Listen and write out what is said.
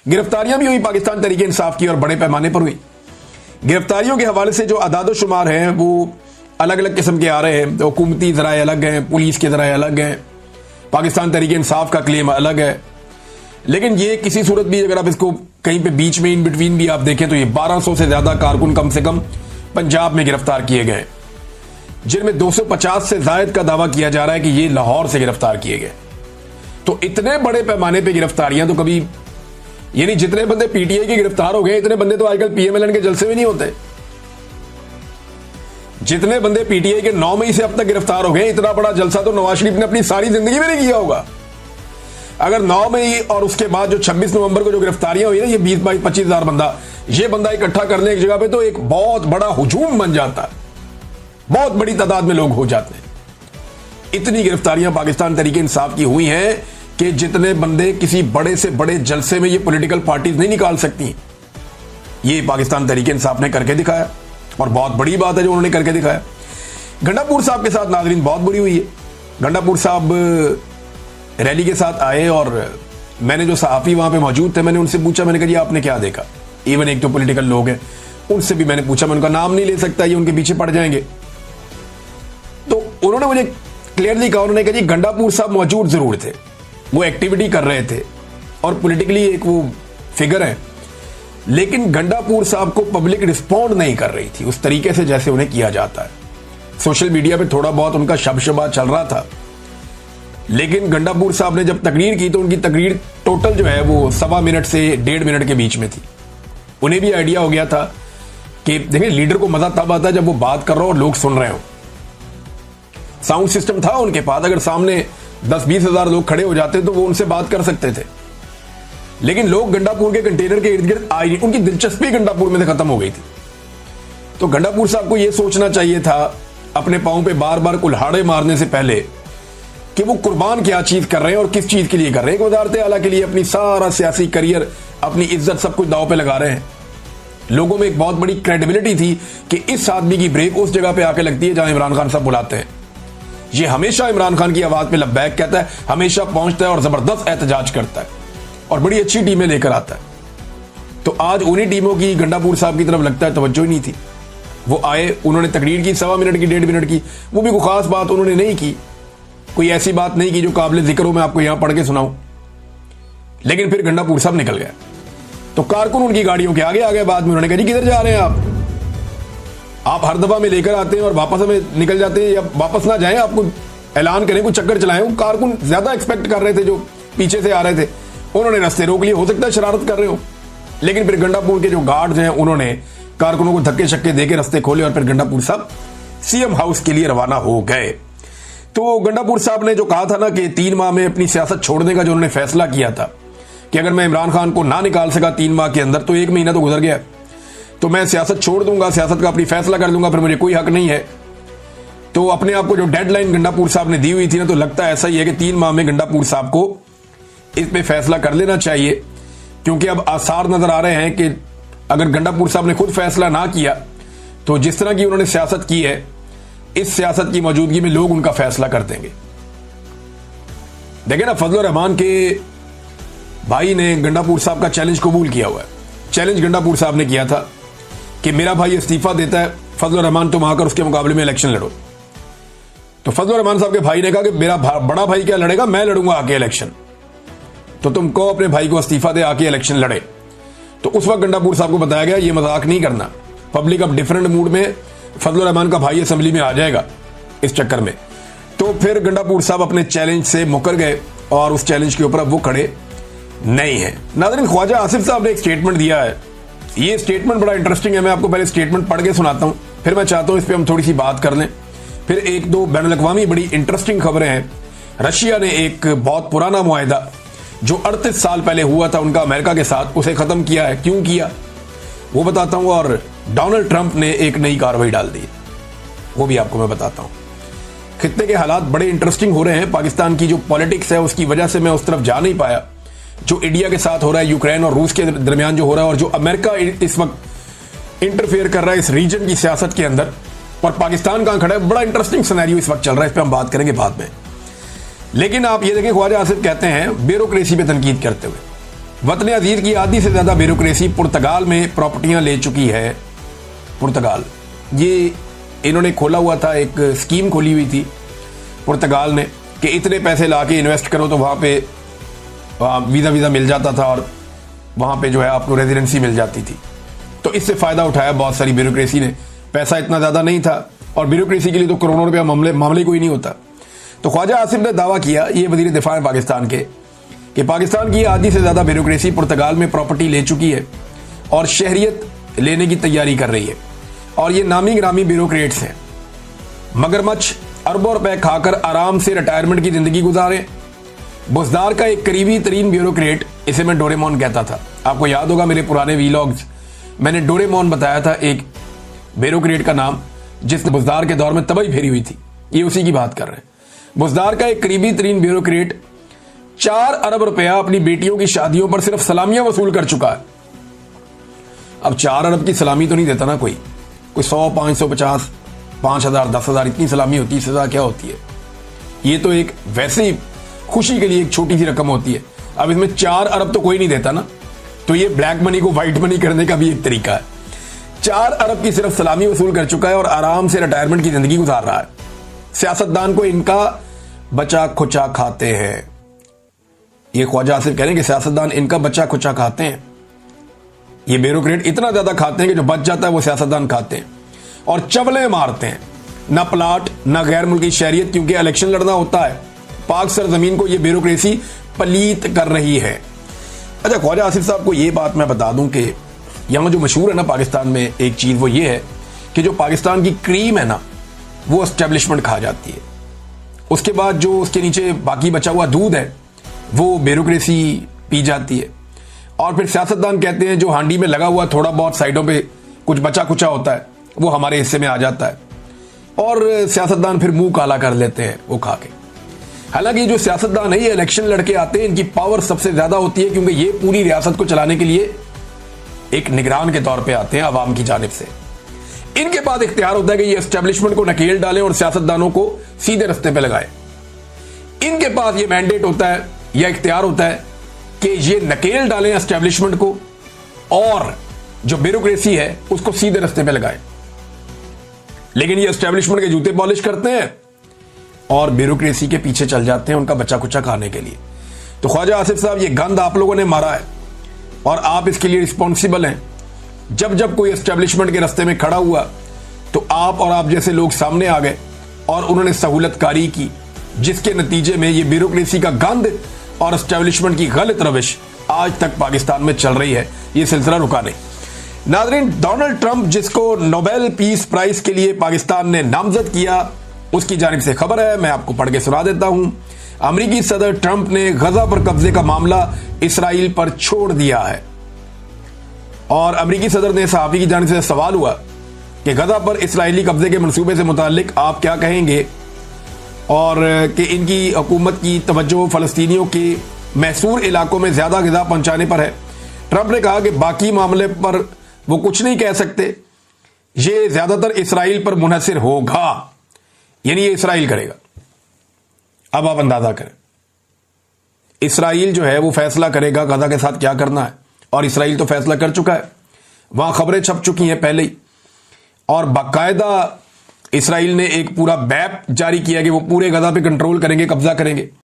गिरफ्तारियां भी हुई पाकिस्तान तहरीक इंसाफ की और बड़े पैमाने पर हुई। गिरफ्तारियों के हवाले से जो अदाद-ओ-शुमार हैं वो अलग अलग किस्म के आ रहे हैं। हुकूमती ज़राए अलग हैं, पुलिस के ज़राए अलग हैं, पाकिस्तान तहरीक इंसाफ का क्लेम अलग है। लेकिन ये किसी सूरत भी अगर आप इसको कहीं पे बीच में इन बिटवीन भी आप देखें तो ये 1200 से ज्यादा कारकुन कम से कम पंजाब में गिरफ्तार किए गए, जिनमें 250 से जायद का दावा किया जा रहा है कि ये लाहौर से गिरफ्तार किए गए। तो इतने बड़े पैमाने पे गिरफ्तारियां तो कभी, यानी जितने बंदे पीटीआई के गिरफ्तार हो गए इतने बंदे तो आजकल पीएमएलएन के जलसे में नहीं होते। जितने बंदे पीटीआई के 9 मई से अब तक गिरफ्तार हो गए, इतना बड़ा जलसा तो नवाज शरीफ ने अपनी सारी जिंदगी में नहीं किया होगा। अगर 9 मई और उसके बाद जो 26 नवंबर को जो गिरफ्तारियां हुई ना, ये 20-22-25 हजार बंदा, ये बंदा इकट्ठा करने एक जगह पे तो एक बहुत बड़ा हुजूम बन जाता है, बहुत बड़ी तादाद में लोग हो जाते हैं। इतनी गिरफ्तारियां पाकिस्तान तहरीक इंसाफ की हुई हैं कि जितने बंदे किसी बड़े से बड़े जलसे में ये पॉलिटिकल पार्टीज नहीं निकाल सकती, ये पाकिस्तान तहरीक इंसाफ ने करके दिखाया और बहुत बड़ी बात है जो उन्होंने करके दिखाया। गंडापुर साहब के साथ नाजरीन बहुत बुरी हुई है। गंडापुर साहब रैली के साथ आए और मैंने जो सहाफी वहां पे मौजूद थे, मैंने उनसे पूछा, मैंने कहा जी आपने क्या देखा। इवन एक तो पॉलिटिकल लोग हैं, उनसे भी मैंने पूछा, मैं उनका नाम नहीं ले सकता, ये उनके पीछे पड़ जाएंगे। तो उन्होंने मुझे क्लियरली कहा, उन्होंने कहा जी गंडापुर साहब मौजूद जरूर थे, वो एक्टिविटी कर रहे थे और पॉलिटिकली एक वो फिगर है, लेकिन गंडापुर साहब को पब्लिक रिस्पॉन्ड नहीं कर रही थी उस तरीके से जैसे उन्हें किया जाता है। सोशल मीडिया पे थोड़ा बहुत उनका शबशबा चल रहा था, लेकिन गंडापुर साहब ने जब तकरीर की तो उनकी तकरीर टोटल जो है वो 1.25 मिनट से 1.5 मिनट के बीच में थी। उन्हें भी आइडिया हो गया था कि देखिए लीडर को मजा तब आता है जब वो बात कर रहा हो और लोग सुन रहे हो। साउंड सिस्टम था उनके पास, अगर सामने 10-20 हजार लोग खड़े हो जाते तो वो उनसे बात कर सकते थे, लेकिन लोग गंडापुर के कंटेनर के इर्द गिर्द आए, उनकी दिलचस्पी गंडापुर में से खत्म हो गई थी। तो गंडापुर साहब को यह सोचना चाहिए था अपने पांव पे बार बार कुल्हाड़े मारने से पहले कि वो कुर्बान क्या चीज कर रहे हैं और किस चीज के लिए कर रहे हैं। वजारत आला के लिए अपनी सारा सियासी करियर, अपनी इज्जत सब कुछ दांव पे लगा रहे हैं। लोगों में एक बहुत बड़ी क्रेडिबिलिटी थी कि इस आदमी की ब्रेक उस जगह पे आके लगती है जहां इमरान खान साहब बुलाते हैं। ये हमेशा इमरान खान की आवाज पे लब्बैक कहता है, हमेशा पहुंचता है और जबरदस्त एहतजाज करता है और बड़ी अच्छी टीमें लेकर आता है। तो आज उन्हीं टीमों की गंडापुर साहब की तरफ लगता है तवज्जो ही नहीं थी। वो आए, उन्होंने तकरीर की 1.25 मिनट की, 1.5 मिनट की, वो भी कोई खास बात उन्होंने नहीं की, कोई ऐसी बात नहीं की जो काबिल जिक्र हो मैं आपको यहां पढ़ के सुनाऊं। लेकिन फिर गंडापुर साहब निकल गया तो कारकुन उनकी गाड़ियों के आगे आ गए। बाद में उन्होंने कहा जी किधर जा रहे हैं आप हर दफा में लेकर आते हैं और वापस हमें निकल जाते हैं, या वापस ना जाएं, आपको ऐलान करें, कुछ चक्कर चलाएं। वो कारकुन ज्यादा एक्सपेक्ट कर रहे थे जो पीछे से आ रहे थे, उन्होंने रास्ते रोक लिए, हो सकता है शरारत कर रहे हो। लेकिन फिर गंडापुर के जो गार्ड्स हैं उन्होंने कारकुनों को धक्के शक्के देकर रास्ते खोले और फिर गंडापुर साहब सीएम हाउस के लिए रवाना हो गए। तो गंडापुर साहब ने जो कहा था ना कि 3 माह में अपनी सियासत छोड़ने का जो उन्होंने फैसला किया था कि अगर मैं इमरान खान को ना निकाल सका 3 माह के अंदर तो 1 महीना तो गुजर गया, तो मैं सियासत छोड़ दूंगा, सियासत का अपनी फैसला कर लूंगा, फिर मुझे कोई हक नहीं है। तो अपने आप को जो डेडलाइन गंडापुर साहब ने दी हुई थी ना, तो लगता ऐसा ही है कि 3 माह में गंडापुर साहब को इस पे फैसला कर लेना चाहिए, क्योंकि अब आसार नजर आ रहे हैं कि अगर गंडापुर साहब ने खुद फैसला ना किया तो जिस तरह की उन्होंने सियासत की है, इस सियासत की मौजूदगी में लोग उनका फैसला कर देंगे। देखें ना, फजल रहमान के भाई ने गंडापुर साहब का चैलेंज कबूल किया हुआ है। चैलेंज गंडापुर साहब ने किया था कि मेरा भाई इस्तीफा देता है, फजल रहमान तुम आकर उसके मुकाबले में इलेक्शन लड़ो। तो फजल रहमान साहब के भाई ने कहा कि मेरा बड़ा भाई क्या लड़ेगा, मैं लड़ूंगा आके इलेक्शन, तो तुम कहो अपने भाई को इस्तीफा दे आके इलेक्शन लड़े। तो उस वक्त गंडापुर साहब को बताया गया ये मजाक नहीं करना, पब्लिक अब डिफरेंट मूड में, फजल रहमान का भाई असेंबली में आ जाएगा इस चक्कर में। तो फिर गंडापुर साहब अपने चैलेंज से मुकर गए और उस चैलेंज के ऊपर अब वो खड़े नहीं है। नाज़रीन, ख्वाजा आसिफ साहब ने एक स्टेटमेंट दिया है, ये स्टेटमेंट बड़ा इंटरेस्टिंग है। मैं आपको पहले स्टेटमेंट पढ़ के सुनाता हूं, फिर मैं चाहता हूं इस पर हम थोड़ी सी बात कर लें। फिर 1-2 बैनुल-अक़वामी बड़ी इंटरेस्टिंग खबरें हैं। रशिया ने एक बहुत पुराना मुआहिदा जो 38 साल पहले हुआ था उनका अमेरिका के साथ, उसे खत्म किया है। क्यों किया वो बताता हूं। और डोनाल्ड ट्रंप ने एक नई कार्रवाई डाल दी, वो भी आपको मैं बताता हूं। खित्ते के हालात बड़े इंटरेस्टिंग हो रहे हैं। पाकिस्तान की जो पॉलिटिक्स है उसकी वजह से मैं उस तरफ जा नहीं पाया। जो इंडिया के साथ हो रहा है, यूक्रेन और रूस के दरमियान जो हो रहा है, और जो अमेरिका इस वक्त इंटरफेयर कर रहा है इस रीजन की सियासत के अंदर, और पाकिस्तान कहां खड़ा है, बड़ा इंटरेस्टिंग सिनेरियो इस वक्त चल रहा है। इस पर हम बात करेंगे बाद में। लेकिन आप ये देखें, ख्वाजा आसिफ कहते हैं ब्यूरोक्रेसी पे तनकीद करते हुए वतन अजीज की आधी से ज्यादा ब्यूरोक्रेसी पुर्तगाल में प्रॉपर्टियां ले चुकी है। पुर्तगाल, ये इन्होंने खोला हुआ था, एक स्कीम खोली हुई थी पुर्तगाल ने कि इतने पैसे ला के इन्वेस्ट करो तो वहां पे वीज़ा मिल जाता था और वहां पे जो है आपको रेजिडेंसी मिल जाती थी। तो इससे फायदा उठाया बहुत सारी ब्यूरोक्रेसी ने। पैसा इतना ज्यादा नहीं था और ब्यूरोक्रेसी के लिए तो करोड़ों रुपया मामले कोई नहीं होता। तो ख्वाजा आसिफ ने दावा किया, ये वजीर दिफा है पाकिस्तान के, कि पाकिस्तान की आधी से ज्यादा ब्यूरोक्रेसी पुर्तगाल में प्रॉपर्टी ले चुकी है और शहरियत लेने की तैयारी कर रही है। और ये नामी ग्रामी ब्यूरोक्रेट्स हैं, मगरमच्छ अरबों रुपए खाकर आराम से रिटायरमेंट की जिंदगी गुजारे। बुज़दार का एक करीबी तरीन ब्यूरोक्रेट, इसे मैं डोरेमोन कहता था। आपको याद होगा मेरे पुराने वीलॉग्स, मैंने डोरेमोन बताया था एक ब्यूरोक्रेट का नाम, जिसने बुज़दार के दौर में तबाही फेरी हुई थी। ये उसी की बात कर रहे हैं। बुज़दार का एक करीबी तरीन ब्यूरोक्रेट 4 अरब रुपया अपनी बेटियों की शादियों पर सिर्फ सलामियां वसूल कर चुका है। अब 4 अरब की सलामी तो नहीं देता ना कोई 100, 550, 5,000, 10,000 इतनी सलामी होती है, सजा क्या होती है? ये तो एक वैसे ही खुशी के लिए एक छोटी सी रकम होती है। अब इसमें 4 अरब तो कोई नहीं देता ना, तो ये ब्लैक मनी को व्हाइट मनी करने का भी एक तरीका है। 4 अरब की सिर्फ सलामी वसूल कर चुका है और आराम से रिटायरमेंट की जिंदगी गुजार रहा है। सियासतदान को इनका बचा खुचा खाते हैं। ये ख्वाजा आसिफ कह रहे हैं कि सियासतदान इनका बचा खुचा खाते हैं। ये ब्यूरोक्रेट इतना ज्यादा खाते हैं कि जो बच जाता है वो सियासतदान खाते हैं और चवले मारते हैं। ना प्लाट, ना गैर मुल्की शहरियत, क्योंकि इलेक्शन लड़ना होता है। पाक सरजमीन को ये ब्यूरोक्रेसी पलीत कर रही है। अच्छा, ख्वाजा आसिफ साहब को ये बात मैं बता दूं कि यहां जो मशहूर है ना पाकिस्तान में एक चीज, वो ये है कि जो पाकिस्तान की क्रीम है ना, वो एस्टेब्लिशमेंट खा जाती है। उसके बाद जो उसके नीचे बाकी बचा हुआ दूध है वो ब्यूरोक्रेसी पी जाती है। और फिर सियासतदान कहते हैं जो हांडी में लगा हुआ थोड़ा बहुत साइडों पे कुछ बचा कुचा होता है वो हमारे हिस्से में आ जाता है और सियासतदान फिर मुंह काला कर लेते हैं वो खा के। हालांकि जो सियासतदान है ये इलेक्शन लड़के आते हैं, इनकी पावर सबसे ज्यादा होती है क्योंकि ये पूरी रियासत को चलाने के लिए एक निगरान के तौर पे आते हैं अवाम की जानिब से। इनके पास इख्तियार होता है कि ये एस्टेब्लिशमेंट को नकेल डालें और सियासतदानों को सीधे रास्ते पे लगाएं। इनके पास ये मैंडेट होता है या इख्तियार होता है कि ये नकेल डालें एस्टेब्लिशमेंट को और जो ब्यूरोक्रेसी है उसको सीधे रास्ते पे लगाएं। लेकिन ये एस्टेब्लिशमेंट के जूते पॉलिश करते हैं और ब्यूरोक्रेसी के पीछे चल जाते हैं उनका बच्चा कुचा खाने के लिए। तो ख्वाजा आसिफ साहब, ये गंद आप लोगों ने मारा है और आप इसके लिए रिस्पॉन्सिबल हैं। जब जब कोई एस्टेब्लिशमेंट के रास्ते में खड़ा हुआ तो आप और आप जैसे लोग सामने आ गए और उन्होंने सहूलतकारी की, जिसके नतीजे में ये ब्यूरोक्रेसी का गंद और एस्टेब्लिशमेंट की गलत रविश आज तक पाकिस्तान में चल रही है। ये सिलसिला रुका नहीं। नाज़रीन, डोनाल्ड ट्रंप, जिसको नोबेल पीस प्राइज के लिए पाकिस्तान ने नामजद किया, उसकी जानिब से खबर है, मैं आपको पढ़ के सुना देता हूं। अमेरिकी सदर ट्रंप ने गजा पर कब्जे का मामला इसराइल पर छोड़ दिया है। और अमेरिकी सदर ने सहाफी की जानिब से सवाल हुआ कि गजा पर इसराइली कब्जे के मंसूबे से मुताल्लिक आप क्या कहेंगे और कि इनकी हुकूमत की तवज्जो फलस्तीनियों के महसूर इलाकों में ज्यादा ग़िज़ा पहुंचाने पर है। ट्रंप ने कहा कि बाकी मामले पर वो कुछ नहीं कह सकते, ये ज्यादातर इसराइल पर मुनहसर होगा, यानी ये इसराइल करेगा। अब आप अंदाजा करें, इसराइल जो है वो फैसला करेगा गजा के साथ क्या करना है, और इसराइल तो फैसला कर चुका है। वहां खबरें छप चुकी हैं पहले ही और बाकायदा इसराइल ने एक पूरा मैप जारी किया कि वो पूरे गजा पे कंट्रोल करेंगे, कब्जा करेंगे।